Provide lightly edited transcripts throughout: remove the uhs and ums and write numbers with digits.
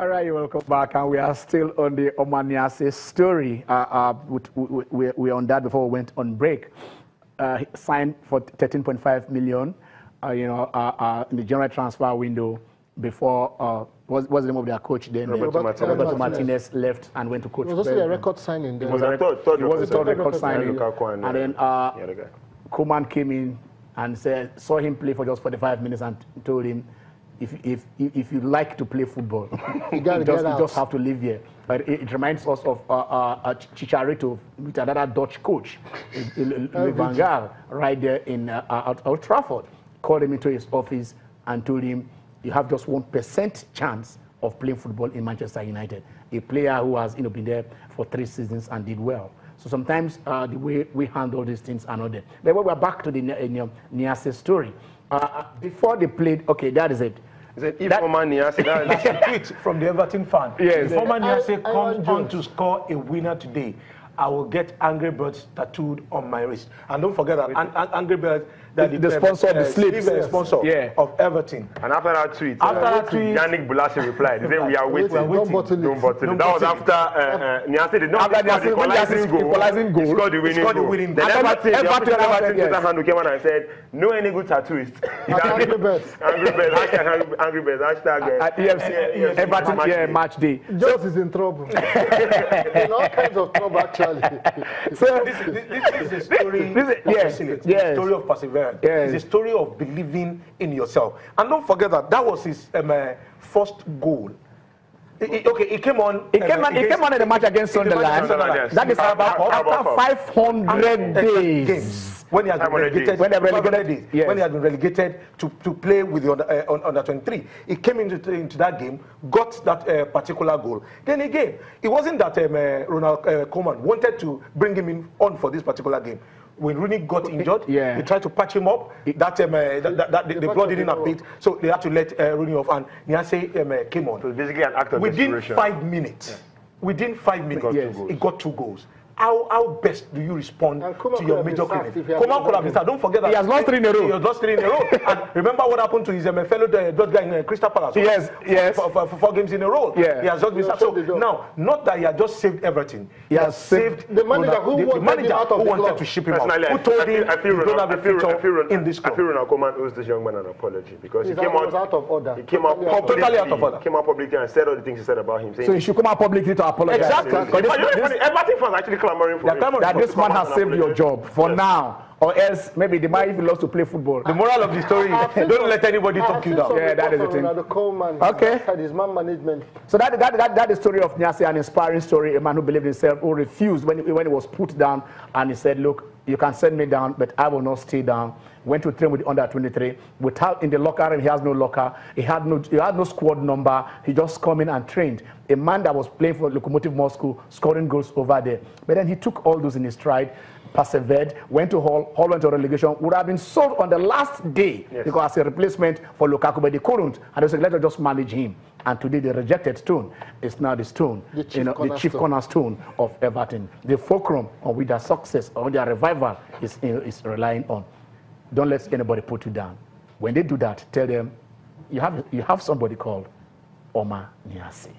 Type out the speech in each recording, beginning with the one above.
All right, welcome back, and we are still on the Omaniase story. We're on that before we went on break. Signed for 13.5 million, in the general transfer window before. What's the name of their coach then? Roberto Martinez left and went to coach. It was also a record signing. It was a third record signing. And then Koeman came in and saw him play for just 45 minutes and told him, if you like to play football, you just have to live here. But it reminds us of Chicharito with another Dutch coach, Van Gaal, right there in Old Trafford. Called him into his office and told him, you have just 1% chance of playing football in Manchester United. A player who has been there for 3 seasons and did well. So sometimes the way we handle these things are not there. But we're back to the Niasse story. Before they played, okay, that is it. If Omar Niasse, that's a tweet from the Everton fan. Yes. If Omar Niasse comes on to score a winner today, I will get Angry Birds tattooed on my wrist. And don't forget that Angry Birds, the sponsor of the slips, sponsor of Everton. And after that tweet, Yannick Boulassi replied, he said, we are waiting. Don't bottle it. That was after Niasse did not score the equalizing goal. He scored the winning goal. Then Everton Twitter came on and said, no any good tattooist. Angry Birds. Hashtag Angry Birds. Hashtag Everton match day. Jones is in trouble. In all kinds of trouble, actually. So this is a story of resilience, a story of perseverance. It's a story of believing in yourself. And don't forget that was his first goal. He came on. He came on in the match against Sunderland. That is after 500 days. When he had been relegated to play with the under 23, he came into that game, got that particular goal. Then again, it wasn't that Ronald Koeman wanted to bring him on for this particular game. When Rooney got injured, they tried to patch him up. The blood didn't abate, so they had to let Rooney off, and Niasse came on. So basically an act of desperation. Within 5 minutes, he got 2 goals. How best do you respond to your major critic? Koeman could have been sacked. Don't forget that he has lost 3 in a row. He has lost 3 in a row. And remember what happened to his fellow Dutch guy in Crystal Palace? Yes. For 4 games in a row. Yeah. He has just been sacked. So now, not that he has just saved everything. He has saved the manager who wanted to ship him out. Who told him I feel don't have a future in this club. I feel Ronald Koeman owes this young man an apology because he came out of order. He came out totally out of order. Came out publicly and said all the things he said about him. So he should come out publicly to apologize. Exactly. Everton fans actually clamoring for him. That this man has saved your job for now, or else maybe they might even love to play football. The moral of the story: don't let anybody talk you down. Yeah, that is the thing. Okay. His man management. So that is the story of Niasse, an inspiring story. A man who believed in himself, who refused when he was put down, and he said, "Look, you can send me down, but I will not stay down." Went to train with the under 23. Without in the locker room, he has no locker. He had no squad number. He just come in and trained. A man that was playing for Lokomotiv Moscow, scoring goals over there. But then he took all those in his stride, persevered, went to Hull. Hull went to relegation. Would have been sold on the last day because as a replacement for Lukaku, but they couldn't. And they said, let us just manage him. And today the rejected stone is now the stone, the chief cornerstone of Everton. The fulcrum on which their success or their revival is relying on. Don't let anybody put you down. When they do that, tell them you have somebody called Omar Niasse.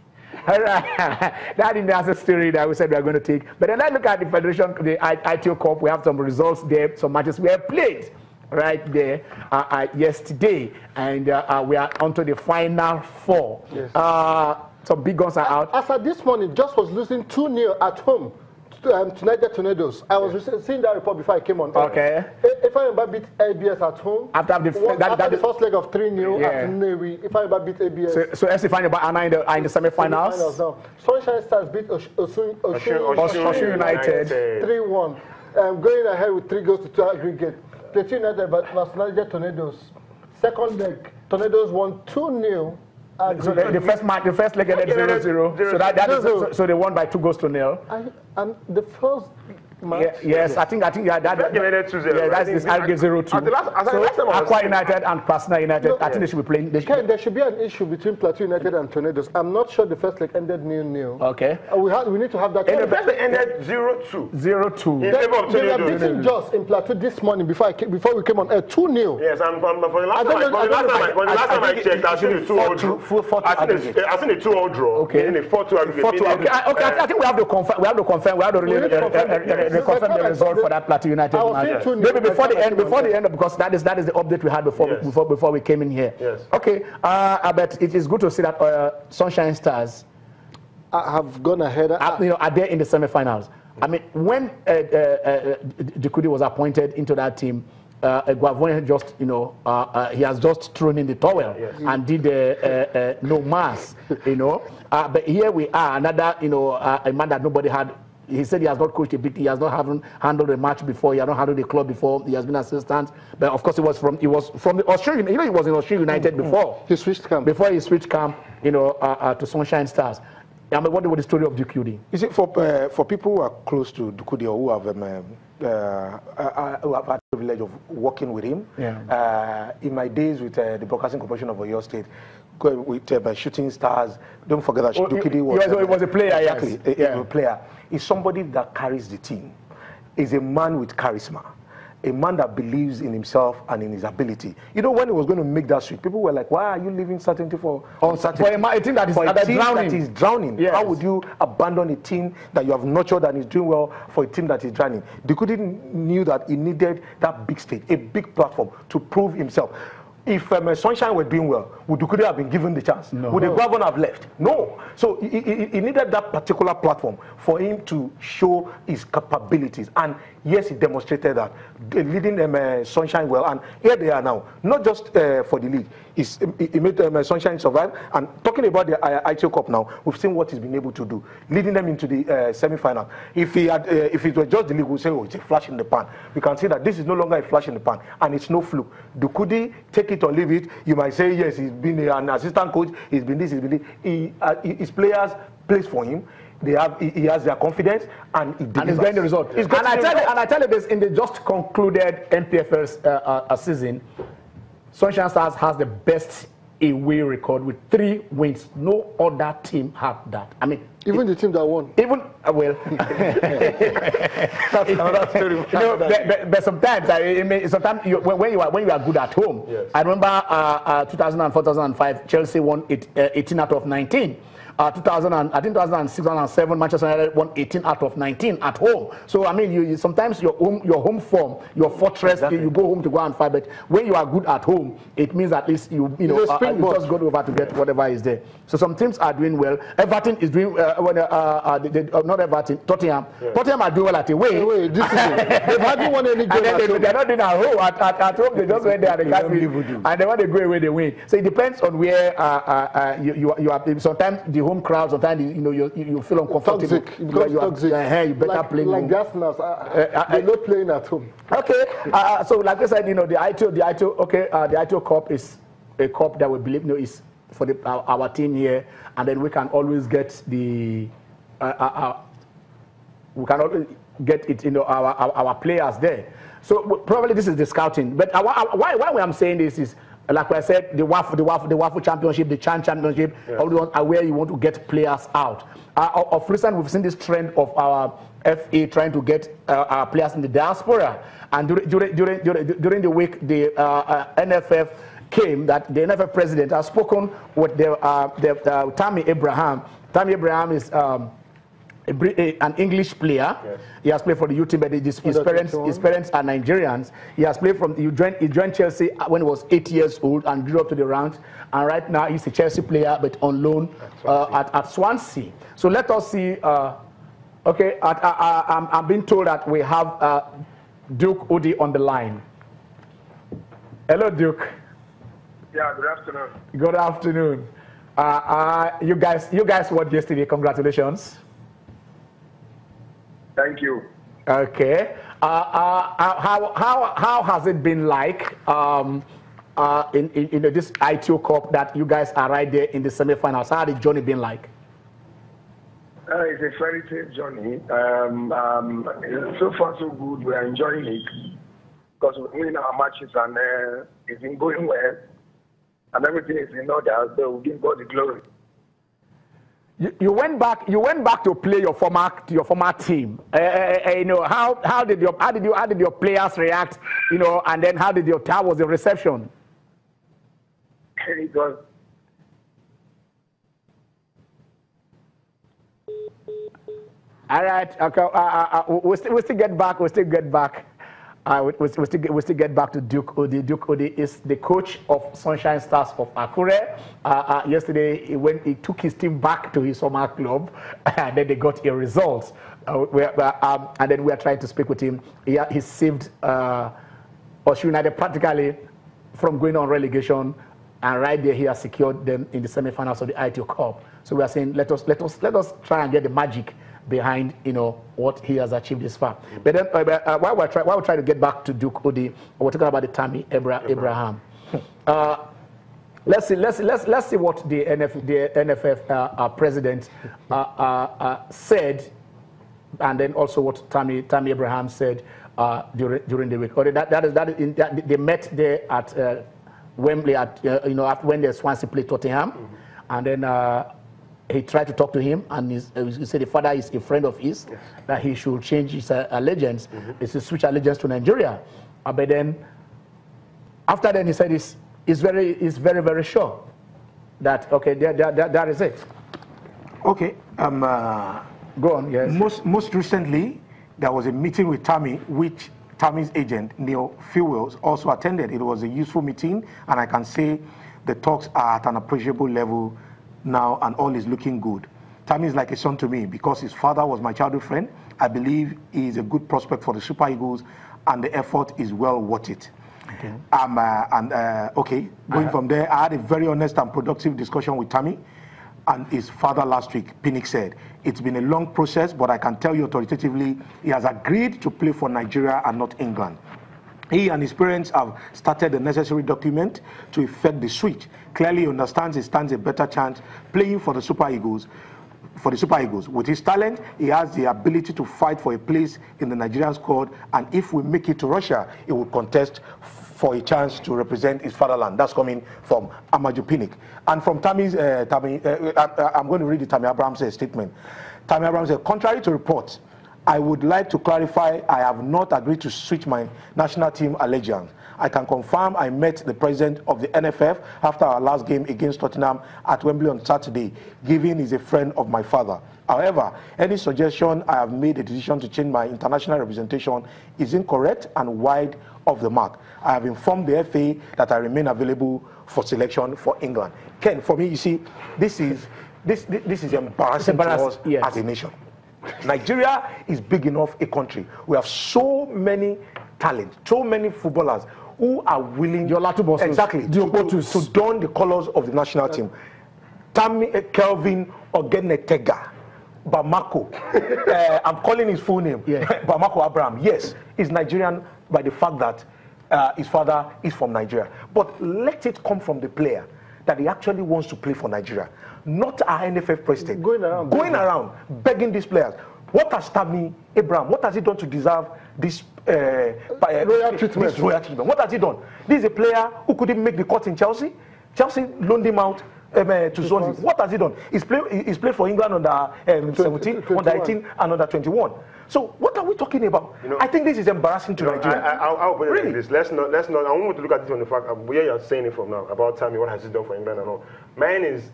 All right. That is the story that we said we are going to take. But then I look at the Federation, the AITEO Cup. We have some results there, some matches we have played right there yesterday, and we are onto the final 4. Yes. Some big guns are out. As at this morning, just was losing 2-0 at home. United Tornadoes. I was seeing that report before I came on. Okay. If I remember beat ABS at home, after the first leg of 3-0 at Nnewi, if I remember beat ABS. So FC Fanyaba in the semi-finals. Sunshine Stars beat Osun United 3-1. Going ahead with 3 goals to 2 aggregate. Plateau United versus United Tornadoes. Second leg, Tornadoes won 2-0. So the first leg ended 0-0. So they won by 2 goals to 0. And the first match? Yes, I think that's this Alge 0-2. So Aqua United and Pasna United, I think they should be playing. There should be an issue between Plateau United and Tornadoes. I'm not sure the first leg ended 0-0. Okay. We need to have that. The first leg ended 0-2. 0-2. They were beating Jos in Plateau this morning before we came on air. 2-0. Yes, and for the last time I checked, I've seen a 2-0 draw. I've seen a 2-0 draw. Okay. And a 4-2 aggregate. Okay, I think we have to confirm. We have to confirm the result for that Plateau United match. Maybe before the end, because that is the update we had before we came in here. Yes. Okay. I bet it is good to see that Sunshine Stars have gone ahead. Are there in the semi-finals. I mean, when Dukudi was appointed into that team, Guavone just, he has just thrown in the towel and did no mass, But here we are, another, a man that nobody had. He said he has not coached a big team. He has not handled a match before. He has not handled a club before. He has been assistant. But of course, he was from the Australian. He was in Australia United before. He switched camp. Before he switched camp, to Sunshine Stars. I mean, what was the story of Dukudi? You see, for people who are close to Dukudi or who have had the privilege of working with him, in my days with the Broadcasting Corporation of Oyo State, with Shooting Stars, don't forget that Dukudi was a player. Exactly, a player. He's somebody that carries the team. He's a man with charisma. A man that believes in himself and in his ability. When he was going to make that switch, people were like, why are you leaving certainty for uncertainty? For a team that is drowning. Yes. How would you abandon a team that you have nurtured and is doing well for a team that is drowning? Dukudi knew that he needed that big stage, a big platform to prove himself. If Sunshine were doing well, would Dukudi have been given the chance? No. Would the governor have left? No. So he needed that particular platform for him to show his capabilities. And yes, he demonstrated that, leading Sunshine well. And here they are now, not just for the league. He made Sunshine survive. And talking about the AITEO Cup now, we've seen what he's been able to do, leading them into the semi-final. If it was just the league, we'd say, oh, it's a flash in the pan. We can see that this is no longer a flash in the pan, and it's no fluke. Dukudi, take it or leave it. You might say, yes, he's been an assistant coach, he's been this, he's been this. His players plays for him. He has their confidence, and he delivers. And he's getting the result. And I tell you this, in the just concluded NPFL season, Sunshine Stars has the best away record with 3 wins. No other team had that. I mean, even the team that won. Even that's another story. But sometimes, when you are good at home. Yes. I remember 2004, 2005, Chelsea won 18 out of 19. 2006, 2007, Manchester United won 18 out of 19 at home. So I mean, you sometimes your home form, your fortress, you go home to go and fight. But when you are good at home, it means at least you just go over to get whatever is there. So some teams are doing well. Everton is doing not Everton, Tottenham. Yeah. Tottenham are doing well at away. They've hardly won any game. They're not doing at home. At home, they just went there and then when they go away, they win. So it depends on where you are. Sometimes the home crowd, sometimes you feel uncomfortable. Toxic. You better play like the Arsenal. They're not playing at home. Okay, so like I said, the AITEO Cup is a cup that we believe is for our team here, and then we can always get we can always get it, our players there. So probably this is the scouting. But why I'm saying this is, like I said, the WAFU Championship, the Chan Championship, all the ones are where you want to get players out. Of recent, we've seen this trend of our FA trying to get our players in the diaspora. And during the week, the NFF came that the NFF president has spoken with Tammy Abraham. Tammy Abraham is an English player. Yes. He has played for the youth team, but his parents are Nigerians. He has played he joined Chelsea when he was 8 years old and grew up to the ranks. And right now he's a Chelsea player, but on loan at Swansea. So let us see. Okay, I'm being told that we have Duke Odi on the line. Hello, Duke. Yeah, good afternoon. Good afternoon. You guys won yesterday. Congratulations. Thank you. Okay. How has it been like in this AITEO Cup that you guys are right there in the semi-finals? How has the journey been like? It's a fairy tale journey. So far, so good. We are enjoying it because we're winning our matches and it's been going well, and everything is in order. So we give God the glory. You went back to play your former team. You know how did your players react? You know, and then how was the reception? It was. All right. Okay. We still get back. We still get back to Duke Odi. Duke Odi is the coach of Sunshine Stars of Akure. Yesterday, he took his team back to his former club, and then they got a result. And then we are trying to speak with him. He saved Osun United practically from going on relegation, and right there he has secured them in the semi-finals of the AITEO Cup. So we are saying, let us try and get the magic behind, you know, what he has achieved this far. But then while we're trying to get back to Duke Odi, we're talking about the Tammy Abraham. Let's see what the NFF president said, and then also what Tammy Abraham said during the week. They met there at Wembley when the Swansea played Tottenham, and then. He tried to talk to him, and he said the father is a friend of his, that he should change his allegiance, is to switch allegiance to Nigeria. But then, after then, he said he's very, very sure that okay, that is it. Okay. Go on. Yes. Most recently, there was a meeting with Tammy, which Tammy's agent Neil Fewells also attended. It was a useful meeting, and I can say the talks are at an appreciable level now, and all is looking good. Tammy is like a son to me because his father was my childhood friend. I believe he is a good prospect for the Super Eagles, and the effort is well worth it. Okay. Going from there, I had a very honest and productive discussion with Tammy and his father last week. Pinnick said, it's been a long process, but I can tell you authoritatively, he has agreed to play for Nigeria and not England. He and his parents have started the necessary document to effect the switch. Clearly, he understands he stands a better chance playing for the Super Eagles. With his talent, he has the ability to fight for a place in the Nigerian squad, and if we make it to Russia, he will contest for a chance to represent his fatherland. That's coming from Amaju Pinnick. And from Tammy's, I'm going to read the Tammy Abraham's statement. Tammy Abraham said, contrary to reports, I would like to clarify I have not agreed to switch my national team allegiance. I can confirm I met the president of the NFF after our last game against Tottenham at Wembley on Saturday, given he's a friend of my father. However, any suggestion I have made a decision to change my international representation is incorrect and wide of the mark. I have informed the FA that I remain available for selection for England. Ken, for me, you see, this is embarrassing to us as a nation. Nigeria is big enough a country. We have so many talent, so many footballers who are willing to don the colors of the national team. Tammy, Kelvin, Ogenetega, Bamako. I'm calling his full name. Yeah. Bamako Abraham. Yes, he's Nigerian by the fact that his father is from Nigeria. But let it come from the player that he actually wants to play for Nigeria. Not our NFF president going around begging these players. What has Tammy Abraham, what has he done to deserve this royal treatment? What has he done? This is a player who couldn't make the cut in Chelsea. Chelsea loaned him out to Swansea. What has he done? He's played for England under 17, under 18, and under 21. So what are we talking about? You know, I think this is embarrassing to Nigeria. I'll put it like this. Let's not. I want to look at this from the fact where you're saying it from now about Tammy. What has he done for England and all? Mine is.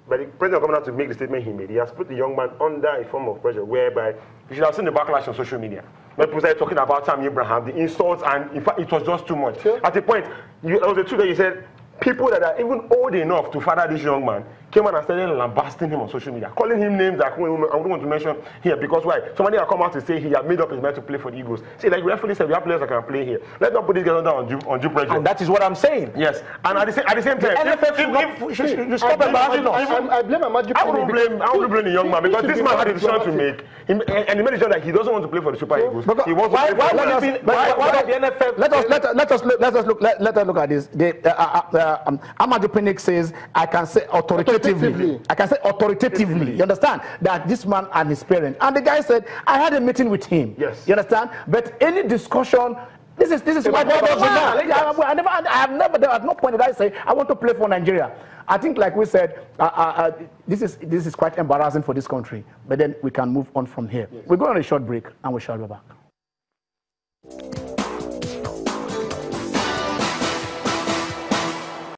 But the president coming out to make the statement he made, he has put the young man under a form of pressure whereby you should have seen the backlash on social media. When people started talking about Tammy Abraham, the insults, and in fact, it was just too much. Sure. At the point, there was a tweet that you said, people that are even old enough to father this young man came on and started lambasting him on social media, calling him names that I don't want to mention here because why? Somebody has come out to say he had made up his mind to play for the Eagles. See, like we rightfully said, we have players that can play here. Let's not put these guys under undue pressure. And that is what I'm saying. Yes. And at the same time, NFF should stop embarrassing us. I blame Amaju. I wouldn't blame the young man because this man had a decision to make, and he made a decision that he doesn't want to play for the Super Eagles. He wants to play for the NFF. Let us look at this. Amaju Pinnick Nick says, I can say authoritatively. I can say authoritatively. You understand? That this man and his parents. And the guy said, I had a meeting with him. Yes. You understand? But any discussion, this is what I have never, at no point did I say, I want to play for Nigeria. I think, like we said, this is quite embarrassing for this country. But then we can move on from here. Yes. We're going on a short break, and we shall be back.